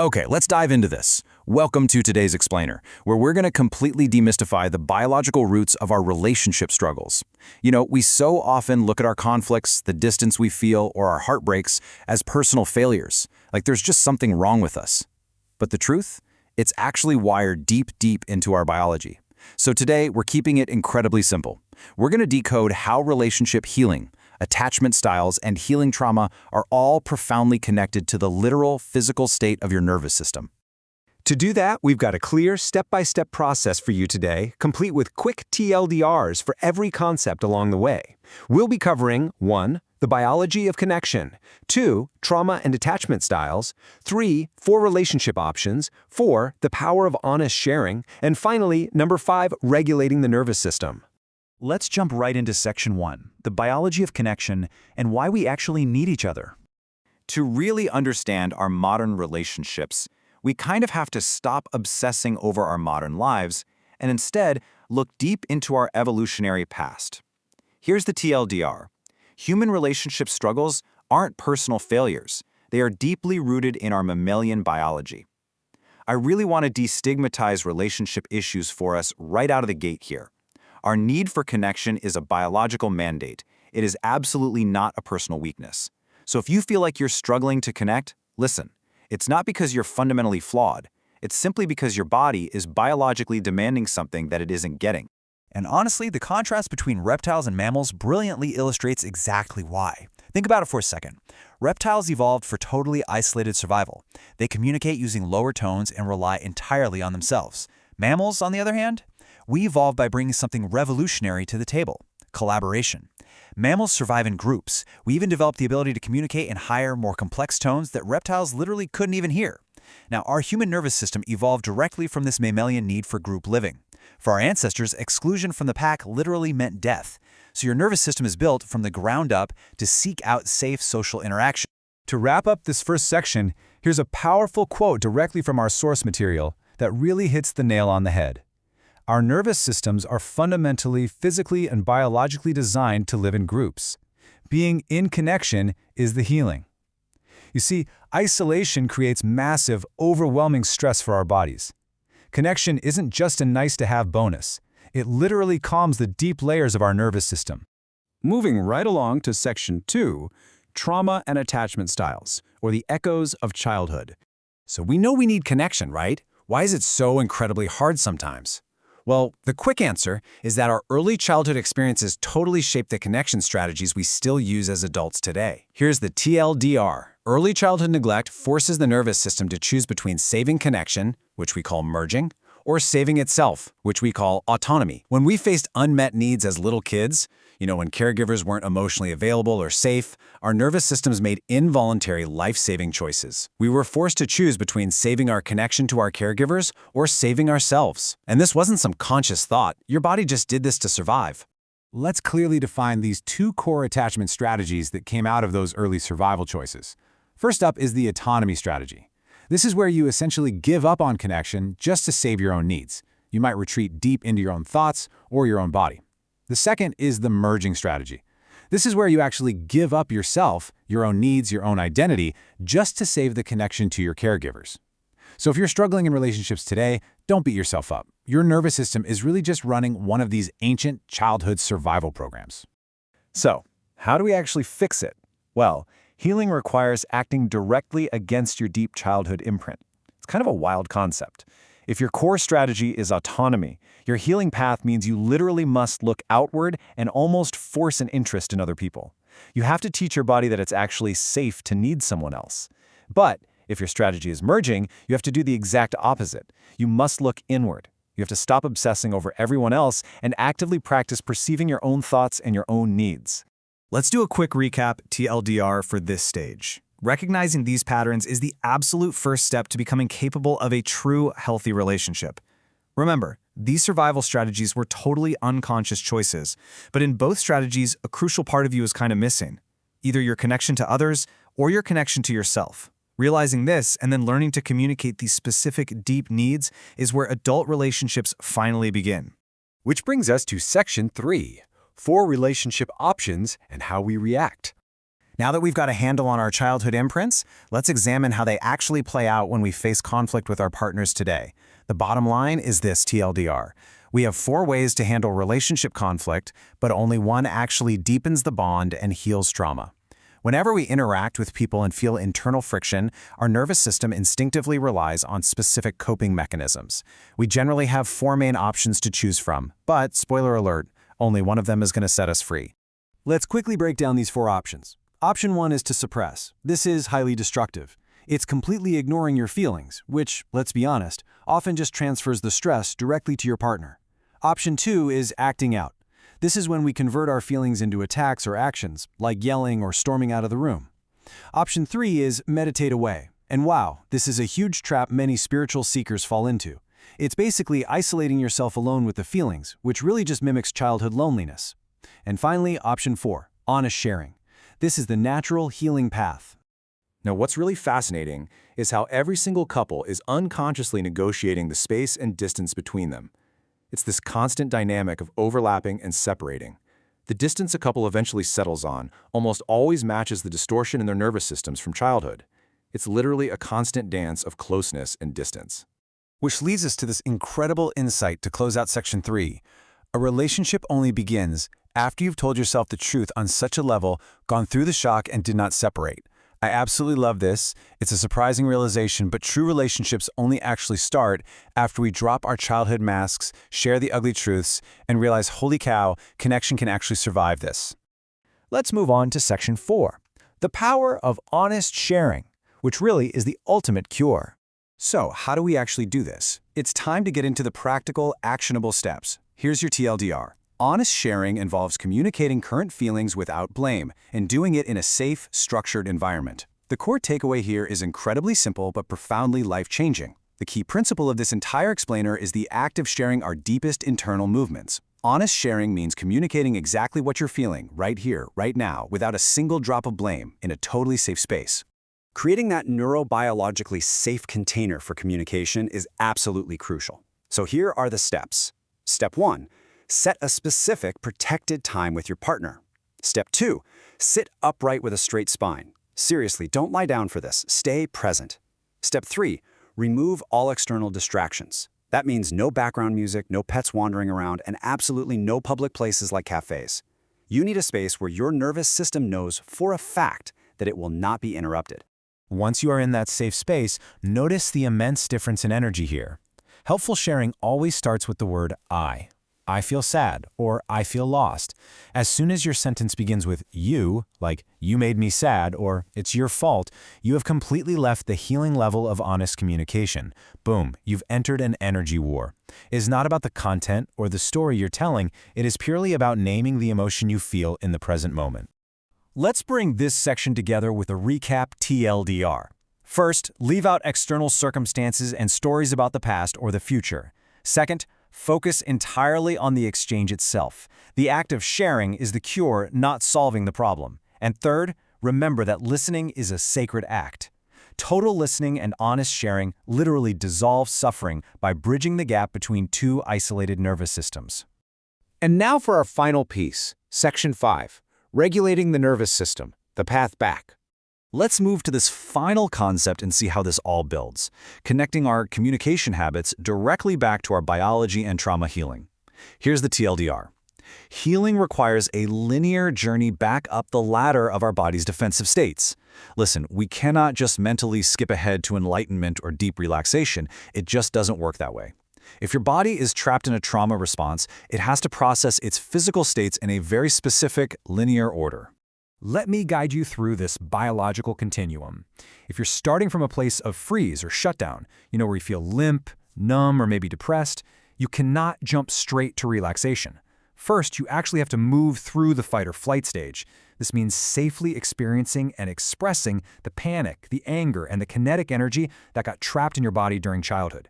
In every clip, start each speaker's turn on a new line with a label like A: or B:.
A: Okay, let's dive into this. Welcome to today's Explainer, where we're going to completely demystify the biological roots of our relationship struggles. We so often look at our conflicts, the distance we feel, or our heartbreaks as personal failures, like there's just something wrong with us. But the truth? It's actually wired deep into our biology. So today, we're keeping it incredibly simple. We're going to decode how relationship healing, attachment styles, and healing trauma are all profoundly connected to the literal physical state of your nervous system.
B: To do that, we've got a clear step-by-step process for you today, complete with quick TLDRs for every concept along the way. We'll be covering 1. The biology of connection, 2. Trauma and attachment styles, 3. 4 relationship options, 4. The power of honest sharing, and finally, number 5. Regulating the nervous system.
C: Let's jump right into Section 1, the biology of connection and why we actually need each other.
A: To really understand our modern relationships, we kind of have to stop obsessing over our modern lives and instead look deep into our evolutionary past. Here's the TLDR. Human relationship struggles aren't personal failures. They are deeply rooted in our mammalian biology. I really want to destigmatize relationship issues for us right out of the gate here. Our need for connection is a biological mandate. It is absolutely not a personal weakness. So if you feel like you're struggling to connect, listen. It's not because you're fundamentally flawed. It's simply because your body is biologically demanding something that it isn't getting.
C: And honestly, the contrast between reptiles and mammals brilliantly illustrates exactly why. Think about it for a second. Reptiles evolved for totally isolated survival. They communicate using lower tones and rely entirely on themselves. Mammals, on the other hand, we evolved by bringing something revolutionary to the table: collaboration. Mammals survive in groups. We even developed the ability to communicate in higher, more complex tones that reptiles literally couldn't even hear. Now, our human nervous system evolved directly from this mammalian need for group living. For our ancestors, exclusion from the pack literally meant death. So your nervous system is built from the ground up to seek out safe social interaction.
B: To wrap up this first section, here's a powerful quote directly from our source material that really hits the nail on the head. Our nervous systems are fundamentally, physically, and biologically designed to live in groups. Being in connection is the healing. You see, isolation creates massive, overwhelming stress for our bodies. Connection isn't just a nice-to-have bonus. It literally calms the deep layers of our nervous system. Moving right along to Section 2, Trauma and Attachment Styles, or the Echoes of Childhood.
A: So we know we need connection, right? Why is it so incredibly hard sometimes? Well, the quick answer is that our early childhood experiences totally shaped the connection strategies we still use as adults today. Here's the TLDR. Early childhood neglect forces the nervous system to choose between saving connection, which we call merging, or saving itself, which we call autonomy. When we faced unmet needs as little kids, when caregivers weren't emotionally available or safe, our nervous systems made involuntary life-saving choices. We were forced to choose between saving our connection to our caregivers or saving ourselves. And this wasn't some conscious thought. Your body just did this to survive.
B: Let's clearly define these 2 core attachment strategies that came out of those early survival choices. First up is the autonomy strategy. This is where you essentially give up on connection just to save your own needs. You might retreat deep into your own thoughts or your own body. The second is the merging strategy. This is where you actually give up yourself, your own needs, your own identity, just to save the connection to your caregivers. So if you're struggling in relationships today, don't beat yourself up. Your nervous system is really just running one of these ancient childhood survival programs.
C: So, how do we actually fix it? Well, healing requires acting directly against your deep childhood imprint. It's kind of a wild concept. If your core strategy is autonomy, your healing path means you literally must look outward and almost force an interest in other people. You have to teach your body that it's actually safe to need someone else. But if your strategy is merging, you have to do the exact opposite. You must look inward. You have to stop obsessing over everyone else and actively practice perceiving your own thoughts and your own needs.
D: Let's do a quick recap TLDR for this stage. Recognizing these patterns is the absolute first step to becoming capable of a true, healthy relationship. Remember, these survival strategies were totally unconscious choices, but in both strategies, a crucial part of you is kind of missing. Either your connection to others or your connection to yourself. Realizing this and then learning to communicate these specific deep needs is where adult relationships finally begin.
B: Which brings us to Section 3, 4 relationship options and how we react.
A: Now that we've got a handle on our childhood imprints, let's examine how they actually play out when we face conflict with our partners today. The bottom line is this TLDR. We have 4 ways to handle relationship conflict, but only one actually deepens the bond and heals trauma. Whenever we interact with people and feel internal friction, our nervous system instinctively relies on specific coping mechanisms. We generally have 4 main options to choose from, but, spoiler alert, only one of them is going to set us free.
B: Let's quickly break down these 4 options. Option 1 is to suppress. This is highly destructive. It's completely ignoring your feelings, which, let's be honest, often just transfers the stress directly to your partner. Option 2 is acting out. This is when we convert our feelings into attacks or actions, like yelling or storming out of the room. Option 3 is meditate away. And wow, this is a huge trap many spiritual seekers fall into. It's basically isolating yourself alone with the feelings, which really just mimics childhood loneliness. And finally, option 4, honest sharing. This is the natural healing path.
E: Now, what's really fascinating is how every single couple is unconsciously negotiating the space and distance between them. It's this constant dynamic of overlapping and separating. The distance a couple eventually settles on almost always matches the distortion in their nervous systems from childhood. It's literally a constant dance of closeness and distance.
B: Which leads us to this incredible insight to close out Section 3. A relationship only begins after you've told yourself the truth on such a level, gone through the shock, and did not separate. I absolutely love this. It's a surprising realization, but true relationships only actually start after we drop our childhood masks, share the ugly truths, and realize, holy cow, connection can actually survive this.
D: Let's move on to Section 4, the power of honest sharing, which really is the ultimate cure.
B: So, how do we actually do this? It's time to get into the practical, actionable steps. Here's your TLDR. Honest sharing involves communicating current feelings without blame and doing it in a safe, structured environment. The core takeaway here is incredibly simple but profoundly life-changing. The key principle of this entire explainer is the act of sharing our deepest internal movements. Honest sharing means communicating exactly what you're feeling right here, right now, without a single drop of blame, in a totally safe space. Creating that neurobiologically safe container for communication is absolutely crucial. So here are the steps. Step 1. Set a specific, protected time with your partner. Step 2. Sit upright with a straight spine. Seriously, don't lie down for this. Stay present. Step 3. Remove all external distractions. That means no background music, no pets wandering around, and absolutely no public places like cafes. You need a space where your nervous system knows for a fact that it will not be interrupted.
A: Once you are in that safe space, notice the immense difference in energy here. Helpful sharing always starts with the word I. I feel sad, or I feel lost. As soon as your sentence begins with you, like you made me sad, or it's your fault, you have completely left the healing level of honest communication. Boom, you've entered an energy war. It is not about the content or the story you're telling, it is purely about naming the emotion you feel in the present moment.
B: Let's bring this section together with a recap TLDR. First, leave out external circumstances and stories about the past or the future. Second, focus entirely on the exchange itself. The act of sharing is the cure, not solving the problem. And third, remember that listening is a sacred act. Total listening and honest sharing literally dissolve suffering by bridging the gap between 2 isolated nervous systems.
F: And now for our final piece, Section 5, regulating the nervous system, the path back.
B: Let's move to this final concept and see how this all builds, connecting our communication habits directly back to our biology and trauma healing. Here's the TLDR. Healing requires a linear journey back up the ladder of our body's defensive states. Listen, we cannot just mentally skip ahead to enlightenment or deep relaxation. It just doesn't work that way. If your body is trapped in a trauma response, it has to process its physical states in a very specific, linear order.
D: Let me guide you through this biological continuum. If you're starting from a place of freeze or shutdown, where you feel limp, numb, or maybe depressed, you cannot jump straight to relaxation. First, you actually have to move through the fight or flight stage. This means safely experiencing and expressing the panic, the anger, and the kinetic energy that got trapped in your body during childhood.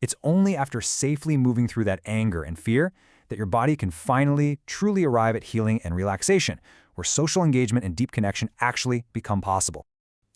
D: It's only after safely moving through that anger and fear that your body can finally, truly arrive at healing and relaxation, where social engagement and deep connection actually become possible.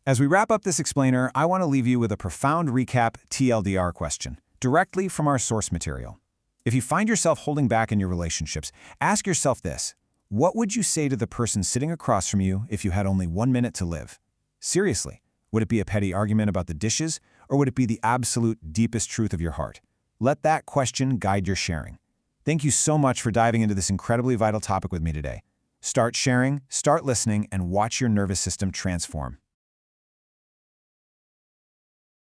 B: As we wrap up this explainer, I want to leave you with a profound recap TLDR question, directly from our source material. If you find yourself holding back in your relationships, ask yourself this:
D: What would you say to the person sitting across from you if you had only 1 minute to live? Seriously, would it be a petty argument about the dishes, or would it be the absolute deepest truth of your heart? Let that question guide your sharing. Thank you so much for diving into this incredibly vital topic with me today. Start sharing, start listening, and watch your nervous system transform.